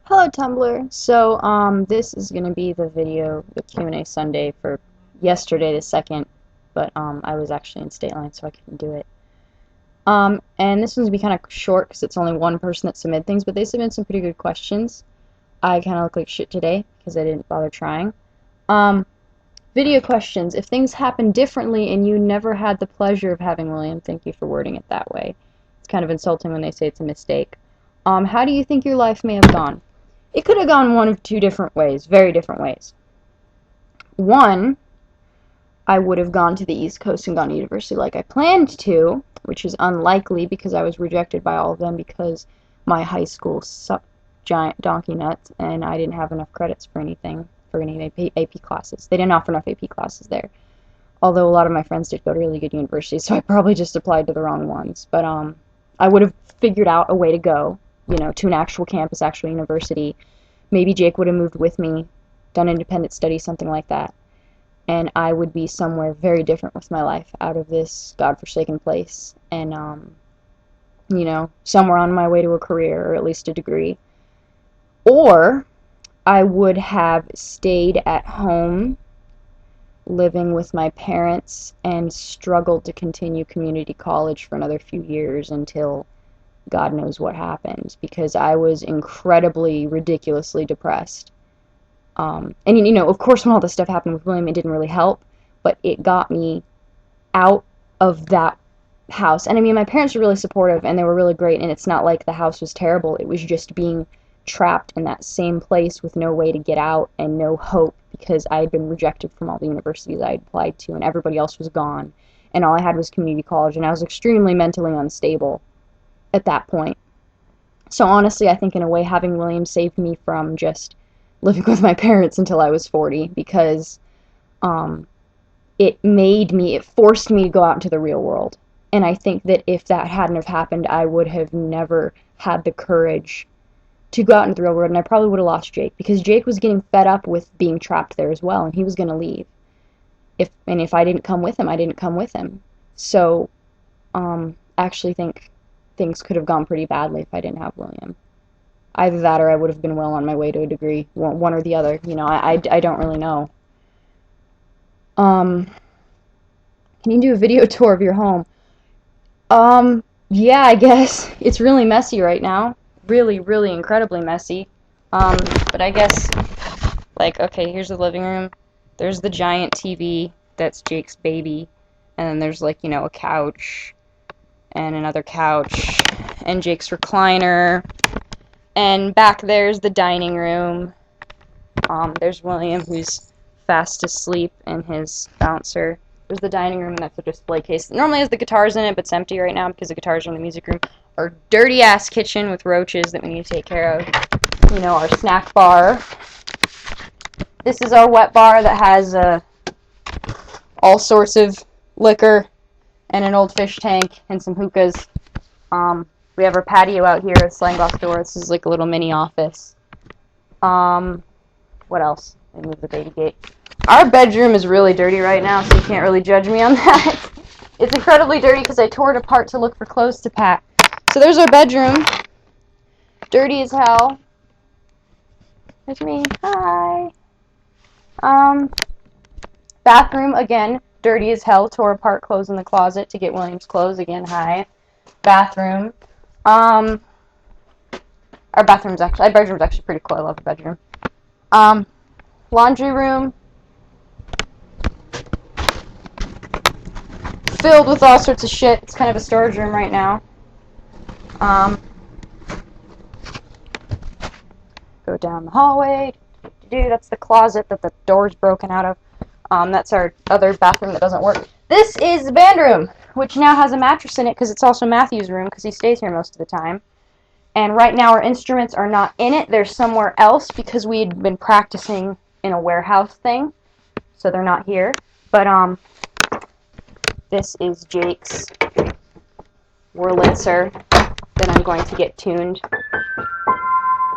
Hello Tumblr. This is gonna be the video, the Q&A Sunday for yesterday the 2nd, but I was actually in state line, so I couldn't do it. And this one's gonna be kind of short because it's only one person that submitted things, but they submitted some pretty good questions. I kind of look like shit today because I didn't bother trying. Video questions. If things happen differently and you never had the pleasure of having William, thank you for wording it that way. It's kind of insulting when they say it's a mistake. How do you think your life may have gone? It could have gone one of two different ways, very different ways. One, I would have gone to the East Coast and gone to university like I planned to, which is unlikely because I was rejected by all of them because my high school sucked giant donkey nuts and I didn't have enough credits for anything, for any AP classes. They didn't offer enough AP classes there. Although a lot of my friends did go to really good universities, so I probably just applied to the wrong ones. But I would have figured out a way to go, to an actual campus, actual university. Maybe Jake would have moved with me, done independent study, something like that. And I would be somewhere very different with my life out of this godforsaken place. And, somewhere on my way to a career or at least a degree. Or I would have stayed at home living with my parents and struggled to continue community college for another few years until God knows what happened, because I was incredibly, ridiculously depressed. Of course, when all this stuff happened with William, it didn't really help, but it got me out of that house. And my parents were really supportive, and they were really great, and it's not like the house was terrible. It was just being trapped in that same place with no way to get out and no hope, because I had been rejected from all the universities I had applied to, and everybody else was gone, and all I had was community college, and I was extremely mentally unstable at that point. So honestly, I think in a way having William saved me from just living with my parents until I was 40, because it forced me to go out into the real world. And I think that if that hadn't have happened, I would have never had the courage to go out into the real world, and I probably would have lost Jake, because Jake was getting fed up with being trapped there as well, and he was going to leave. If I didn't come with him, I didn't come with him. So, I actually think things could have gone pretty badly if I didn't have William. Either that or I would have been well on my way to a degree. One or the other. I don't really know. Can you do a video tour of your home? Yeah, I guess. It's really messy right now. Really, really incredibly messy. But I guess, okay, here's the living room. There's the giant TV. That's Jake's baby. And then there's, a couch. And another couch. And Jake's recliner. And back there's the dining room. There's William, who's fast asleep in his bouncer. There's the dining room, and that's the display case. It normally has the guitars in it, but it's empty right now because the guitars are in the music room. Our dirty-ass kitchen with roaches that we need to take care of. Our snack bar. This is our wet bar that has all sorts of liquor and an old fish tank and some hookahs. We have our patio out here, a sliding glass door. This is like a little mini office. What else? Let me move the baby gate. Our bedroom is really dirty right now, so you can't really judge me on that. It's incredibly dirty because I tore it apart to look for clothes to pack. So there's our bedroom. Dirty as hell. There's me. Hi. Bathroom, again, dirty as hell. Tore apart clothes in the closet to get William's clothes. Again, hi. Bathroom. Our bedroom's actually pretty cool. I love the bedroom. Laundry room. Filled with all sorts of shit. It's kind of a storage room right now. Go down the hallway. That's the closet that the door's broken out of. That's our other bathroom that doesn't work. This is the band room, which now has a mattress in it because it's also Matthew's room because he stays here most of the time. And right now our instruments are not in it. They're somewhere else because we had been practicing in a warehouse thing. So they're not here. But, this is Jake's Wurlitzer that I'm going to get tuned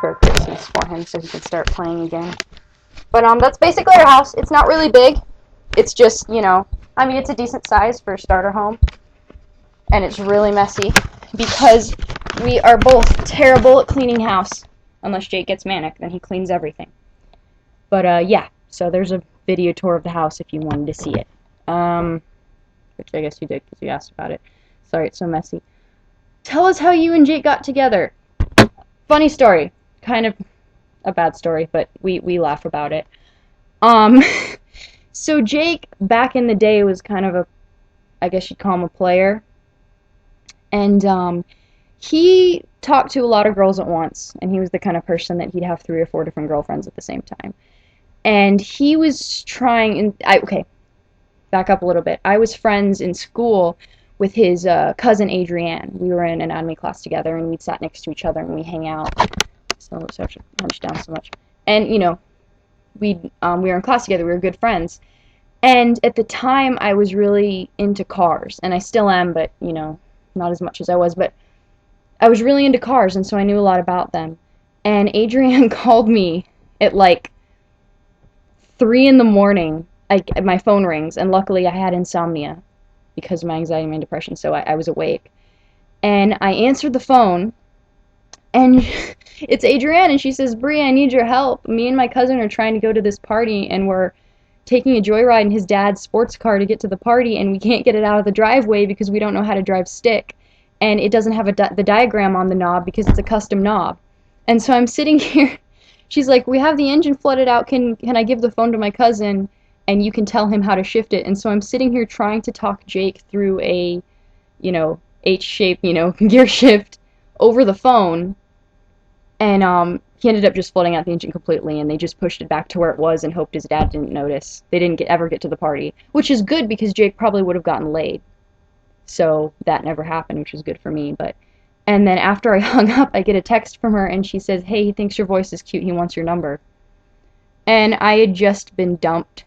for Christmas for him so he can start playing again. But, that's basically our house. It's not really big. It's just, it's a decent size for a starter home. And it's really messy because we are both terrible at cleaning house. Unless Jake gets manic, then he cleans everything. But yeah, so there's a video tour of the house if you wanted to see it. Which I guess you did because you asked about it. Sorry, it's so messy. Tell us how you and Jake got together. Funny story. Kind of a bad story, but we laugh about it. Um, so Jake, back in the day, was kind of a, I guess you'd call him a player. And he talked to a lot of girls at once, and he was the kind of person that he'd have 3 or 4 different girlfriends at the same time. And he was trying, okay, back up a little bit. I was friends in school with his cousin Adrienne. We were in an anatomy class together, and we'd sat next to each other, and we hang out. So I should hunch down so much. And, you know, we were in class together. We were good friends. And at the time, I was really into cars, and I still am, but, you know, not as much as I was. But I was really into cars, and so I knew a lot about them. And Adrienne called me at like 3 in the morning. My phone rings, and luckily I had insomnia because of my anxiety and my depression, so I was awake. And I answered the phone, and it's Adrienne, and she says, "Brie, I need your help. Me and my cousin are trying to go to this party, and we're taking a joyride in his dad's sports car to get to the party, and we can't get it out of the driveway because we don't know how to drive stick. And it doesn't have the diagram on the knob because it's a custom knob." And so I'm sitting here. She's like, "We have the engine flooded out. Can I give the phone to my cousin, and you can tell him how to shift it?" And so I'm sitting here trying to talk Jake through a, you know, H-shape, you know, gear shift over the phone. And he ended up just flooding out the engine completely, and they just pushed it back to where it was and hoped his dad didn't notice. They didn't ever get to the party, which is good because Jake probably would have gotten laid. So that never happened, which was good for me. And then after I hung up, I get a text from her, and she says, "Hey, he thinks your voice is cute. He wants your number." And I had just been dumped,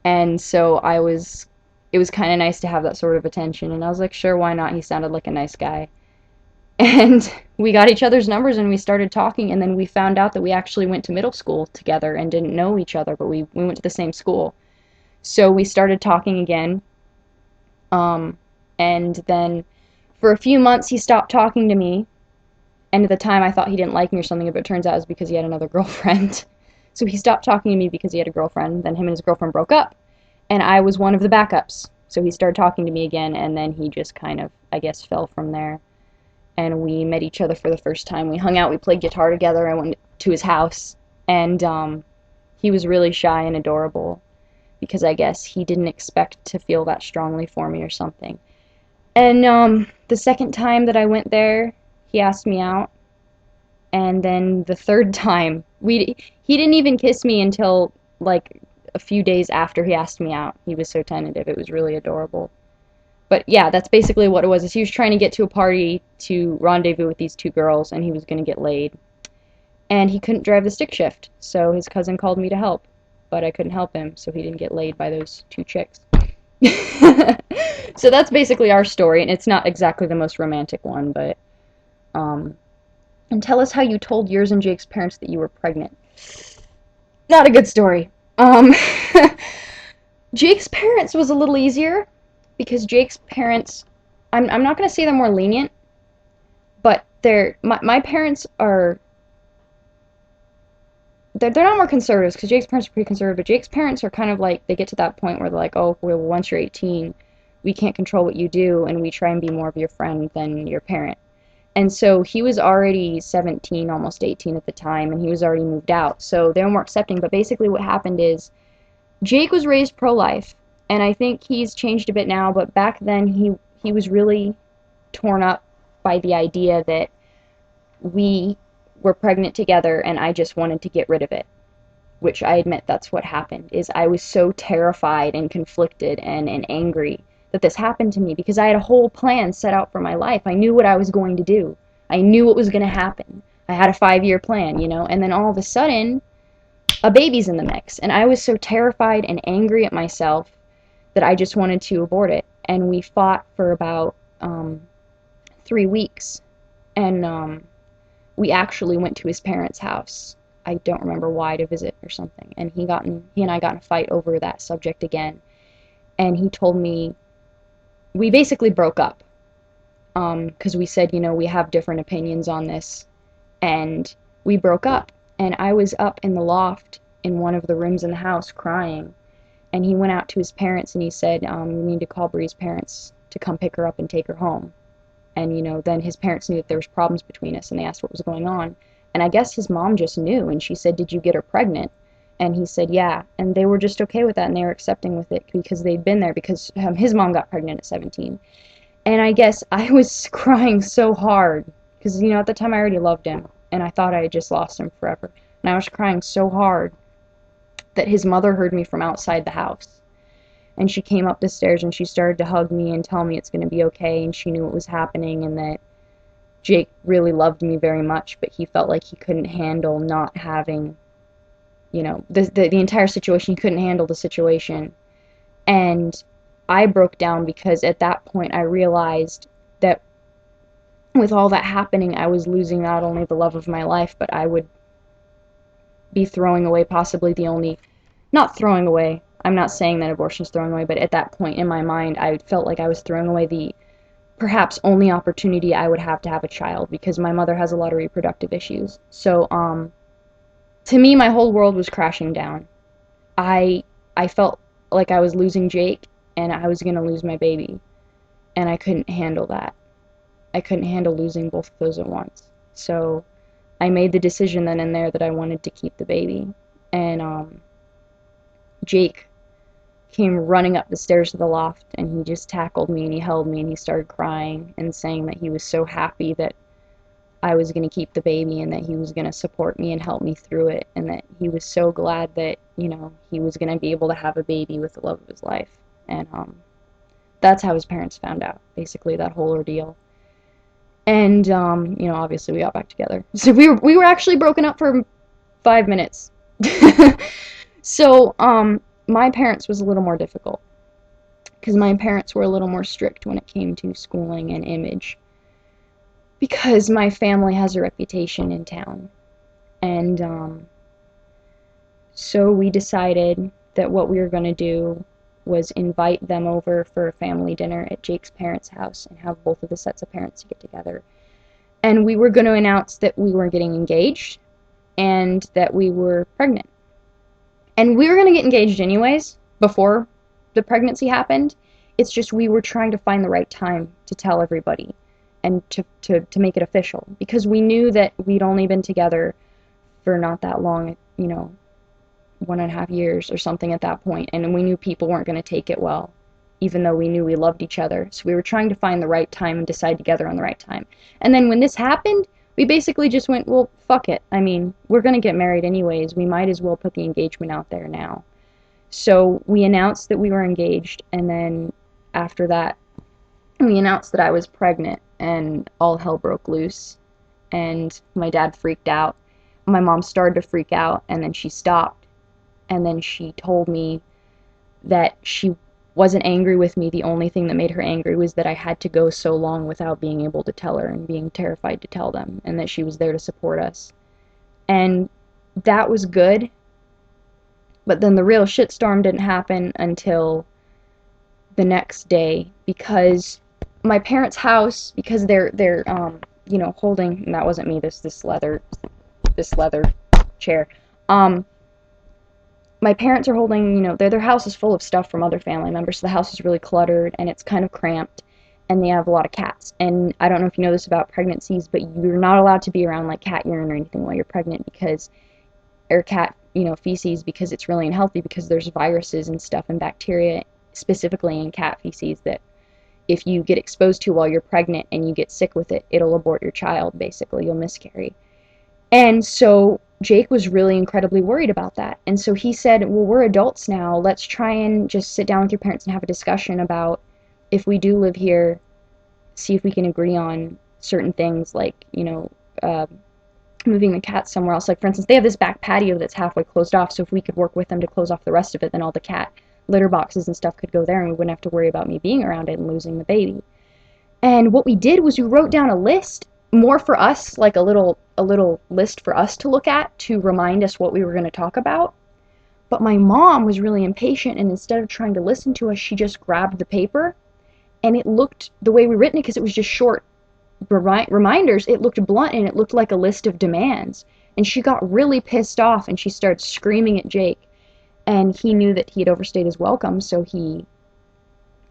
and so it was kind of nice to have that sort of attention. And I was like, sure, why not? He sounded like a nice guy. And we got each other's numbers, and we started talking, and then we found out that we actually went to middle school together and didn't know each other, but we went to the same school. So we started talking again. And then for a few months he stopped talking to me, and at the time I thought he didn't like me or something, but it turns out it was because he had another girlfriend. So he stopped talking to me because he had a girlfriend, then him and his girlfriend broke up, and I was one of the backups. So he started talking to me again, and then he just kind of, I guess, fell from there. And we met each other for the first time. We hung out, we played guitar together, I went to his house, and he was really shy and adorable because I guess he didn't expect to feel that strongly for me or something. And the second time that I went there, he asked me out, and then the third time, he didn't even kiss me until like a few days after he asked me out. He was so tentative. It was really adorable. But yeah, that's basically what it was. Is he was trying to get to a party to rendezvous with these 2 girls, and he was going to get laid. And he couldn't drive the stick shift, so his cousin called me to help. But I couldn't help him, so he didn't get laid by those 2 chicks. So that's basically our story, and it's not exactly the most romantic one, but and tell us how you told yours and Jake's parents that you were pregnant. Not a good story. Jake's parents was a little easier because Jake's parents, I'm not going to say they're more lenient, but my parents are, they're not more conservatives because Jake's parents are pretty conservative, but Jake's parents are kind of like, they get to that point where they're like, oh, well, once you're 18, we can't control what you do, and we try and be more of your friend than your parent. And so he was already 17, almost 18 at the time, and he was already moved out, so they were more accepting. But basically what happened is Jake was raised pro-life, and I think he's changed a bit now, but back then he was really torn up by the idea that we were pregnant together and I just wanted to get rid of it, which I admit that's what happened. Is I was so terrified and conflicted and angry that this happened to me because I had a whole plan set out for my life. I knew what I was going to do. I knew what was going to happen. I had a 5-year plan, you know, and then all of a sudden a baby's in the mix, and I was so terrified and angry at myself that I just wanted to abort it. And we fought for about 3 weeks, and we actually went to his parents' house. I don't remember why, to visit or something, and he and I got in a fight over that subject again, and he told me, we basically broke up because we said, you know, we have different opinions on this, and we broke up. And I was up in the loft in one of the rooms in the house crying. And he went out to his parents and he said, "We need to call Bree's parents to come pick her up and take her home." And, then his parents knew that there was problems between us, and they asked what was going on. And I guess his mom just knew, and she said, "Did you get her pregnant?" And he said, "Yeah." And they were just okay with that, and they were accepting with it because they'd been there, because his mom got pregnant at 17. And I guess I was crying so hard, because, at the time I already loved him, and I thought I had just lost him forever. And I was crying so hard that his mother heard me from outside the house. And she came up the stairs and she started to hug me and tell me it's going to be okay, and she knew what was happening and that Jake really loved me very much, but he felt like he couldn't handle not having, the entire situation. He couldn't handle the situation. And I broke down because at that point I realized that with all that happening, I was losing not only the love of my life, but I would be throwing away possibly the only, not throwing away, I'm not saying that abortion is throwing away, but at that point in my mind, I felt like I was throwing away the perhaps only opportunity I would have to have a child, because my mother has a lot of reproductive issues. So, to me, my whole world was crashing down. I felt like I was losing Jake, and I was going to lose my baby, and I couldn't handle that. I couldn't handle losing both of those at once. So, I made the decision then and there that I wanted to keep the baby. And, Jake came running up the stairs to the loft, and he just tackled me and he held me and he started crying and saying that he was so happy that I was going to keep the baby and that he was going to support me and help me through it, and that he was so glad that, he was going to be able to have a baby with the love of his life. And that's how his parents found out, basically, that whole ordeal. And obviously we got back together. So we were actually broken up for 5 minutes. So my parents was a little more difficult, because my parents were a little more strict when it came to schooling and image, because my family has a reputation in town. And so we decided that what we were going to do was invite them over for a family dinner at Jake's parents' house and have both of the sets of parents get together. And we were going to announce that we were getting engaged and that we were pregnant. And we were going to get engaged anyways, before the pregnancy happened. It's just we were trying to find the right time to tell everybody and to make it official, because we knew that we'd only been together for not that long, 1.5 years or something at that point, and we knew people weren't going to take it well, even though we knew we loved each other. So we were trying to find the right time and decide together on the right time. And then when this happened, we basically just went, well, fuck it. I mean, we're going to get married anyways. We might as well put the engagement out there now. So we announced that we were engaged, and then after that, we announced that I was pregnant, and all hell broke loose. And my dad freaked out. My mom started to freak out, and then she stopped. And then she told me that she wasn't angry with me. The only thing that made her angry was that I had to go so long without being able to tell her and being terrified to tell them, and that she was there to support us. And that was good. But then the real shitstorm didn't happen until the next day, because my parents' house, because they're holding, and that wasn't me, this leather chair. My parents are holding, their house is full of stuff from other family members, so the house is really cluttered, and it's kind of cramped, and they have a lot of cats. And I don't know if you know this about pregnancies, but you're not allowed to be around, like, cat urine or anything while you're pregnant, or cat, feces, because it's really unhealthy, because there's viruses and stuff and bacteria, specifically in cat feces, that if you get exposed to while you're pregnant and you get sick with it, it'll abort your child, basically. You'll miscarry. And so Jake was really incredibly worried about that. And so he said, well, we're adults now. Let's try and just sit down with your parents and have a discussion about, if we do live here, see if we can agree on certain things, like, moving the cats somewhere else. Like, for instance, they have this back patio that's halfway closed off, so if we could work with them to close off the rest of it, then all the cat litter boxes and stuff could go there, and we wouldn't have to worry about me being around it and losing the baby. And what we did was we wrote down a list, more for us, like a little list for us to look at to remind us what we were going to talk about. But my mom was really impatient, and instead of trying to listen to us, she just grabbed the paper, and it looked the way we written it, because it was just short reminders, it looked blunt and it looked like a list of demands. And she got really pissed off and she started screaming at Jake. And he knew that he had overstayed his welcome, so he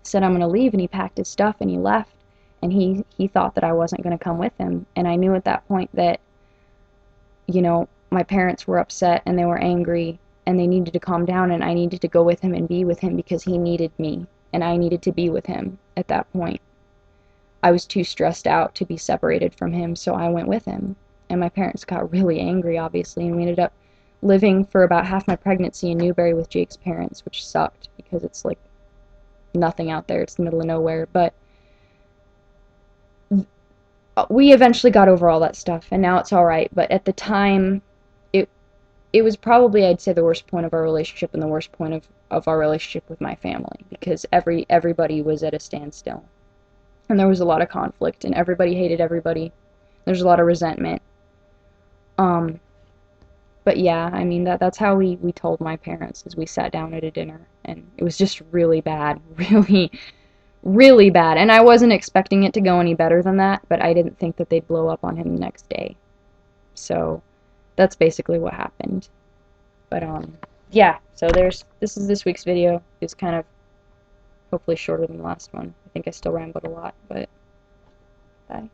said, "I'm going to leave," and he packed his stuff and he left. And he thought that I wasn't going to come with him. And I knew at that point that, you know, my parents were upset and they were angry and they needed to calm down, and I needed to go with him and be with him because he needed me and I needed to be with him at that point. I was too stressed out to be separated from him, so I went with him. And my parents got really angry, obviously, and we ended up living for about half my pregnancy in Newberry with Jake's parents, which sucked because it's like nothing out there. It's the middle of nowhere. But we eventually got over all that stuff, and now it's all right. But at the time, it was probably, I'd say, the worst point of our relationship and the worst point of our relationship with my family, because everybody was at a standstill. And there was a lot of conflict, and everybody hated everybody. There's a lot of resentment. But yeah, I mean, that's how we told my parents, as we sat down at a dinner, and it was just really bad, really, really bad. And I wasn't expecting it to go any better than that, but I didn't think that they'd blow up on him the next day. So that's basically what happened. But yeah, so this is this week's video. It's kind of hopefully shorter than the last one. I think I still rambled a lot, but bye.